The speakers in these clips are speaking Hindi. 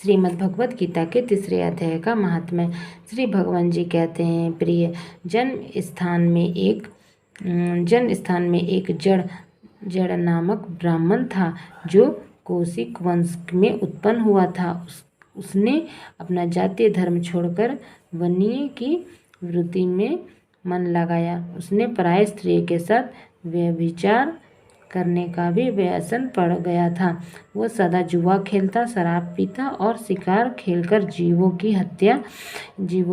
श्रीमद् भगवत गीता के 3 अध्याय का महात्म्य। श्री भगवान जी कहते हैं, प्रिय जन्म स्थान में एक जड़ नामक ब्राह्मण था जो कौशिक वंश में उत्पन्न हुआ था। उसने अपना जातीय धर्म छोड़कर वनीय की वृत्ति में मन लगाया। उसने पराय स्त्री के साथ व्यभिचार करने का भी व्यसन पड़ गया था। वह सदा जुआ खेलता, शराब पीता और शिकार खेलकर जीवों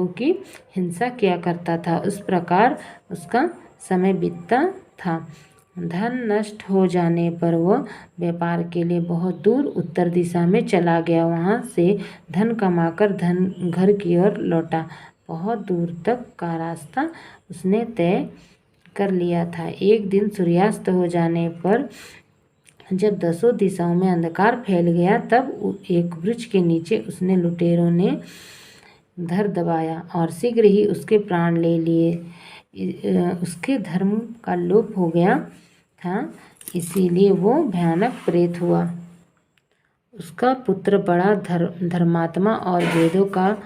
की हिंसा किया करता था। उस प्रकार उसका समय बीतता था। धन नष्ट हो जाने पर वह व्यापार के लिए बहुत दूर उत्तर दिशा में चला गया। वहाँ से धन कमाकर घर की ओर लौटा। बहुत दूर तक का रास्ता उसने तय कर लिया था। एक दिन सूर्यास्त हो जाने पर जब 10 दिशाओं में अंधकार फैल गया, तब एक वृक्ष के नीचे उसने लुटेरों ने धर दबाया और शीघ्र ही उसके प्राण ले लिए। उसके धर्म का लोप हो गया था, इसीलिए वो भयानक प्रेत हुआ। उसका पुत्र बड़ा धर्मात्मा और वेदों का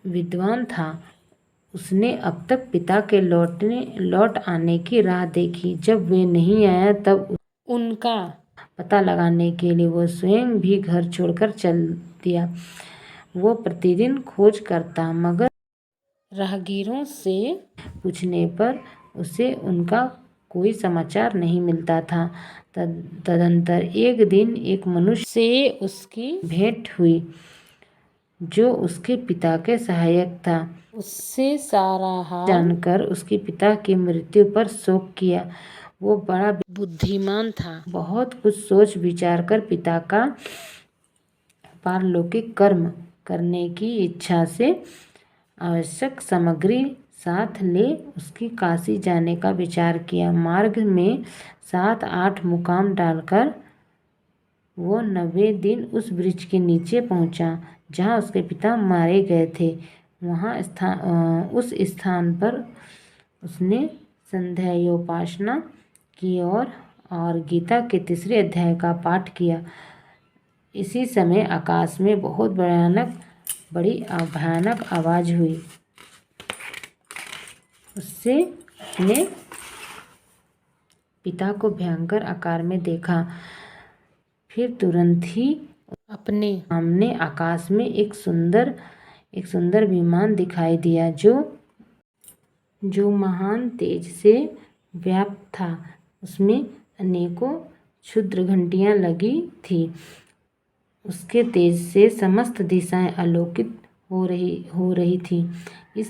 विद्वान था। उसने अब तक पिता के लौट आने की राह देखी। जब वे नहीं आया, तब उनका पता लगाने के लिए वो स्वयं भी घर छोड़कर चल दिया। वो प्रतिदिन खोज करता, मगर राहगीरों से पूछने पर उसे उनका कोई समाचार नहीं मिलता था। तदंतर एक दिन एक मनुष्य से उसकी भेंट हुई जो उसके पिता के सहायक था। उससे सारा हाल जानकर उसके पिता की मृत्यु पर शोक किया। वो बड़ा बुद्धिमान था। बहुत कुछ सोच विचार कर पिता का पारलौकिक कर्म करने की इच्छा से आवश्यक सामग्री साथ ले उसकी काशी जाने का विचार किया। मार्ग में 7-8 मुकाम डालकर वो 90 दिन उस वृक्ष के नीचे पहुंचा जहां उसके पिता मारे गए थे। उस स्थान पर उसने संध्यायोपासना की और गीता के 3 अध्याय का पाठ किया। इसी समय आकाश में बहुत बड़ी भयानक आवाज़ हुई। उससे अपने पिता को भयंकर आकार में देखा। फिर तुरंत ही अपने सामने आकाश में एक सुंदर विमान दिखाई दिया जो महान तेज से व्याप्त था। उसमें अनेकों क्षुद्र घंटियां लगी थी। उसके तेज से समस्त दिशाएं आलोकित हो रही थी। यह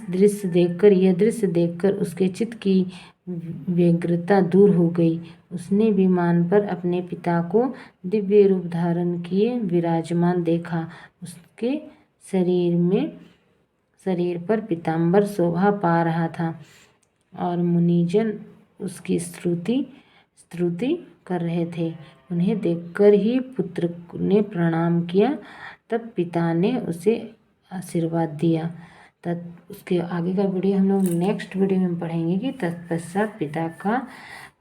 दृश्य देखकर उसके चित्त की व्यग्रता दूर हो गई। उसने विमान पर अपने पिता को दिव्य रूप धारण किए विराजमान देखा। उसके शरीर पर पीतांबर शोभा पा रहा था और मुनिजन उसकी स्तुति कर रहे थे। उन्हें देखकर ही पुत्र ने प्रणाम किया। तब पिता ने उसे आशीर्वाद दिया। उसके आगे का वीडियो हम लोग नेक्स्ट वीडियो में पढ़ेंगे कि तत्पश्चात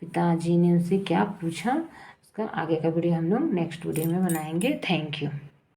पिताजी ने उनसे क्या पूछा। उसका आगे का वीडियो हम लोग नेक्स्ट वीडियो में बनाएंगे। Thank you.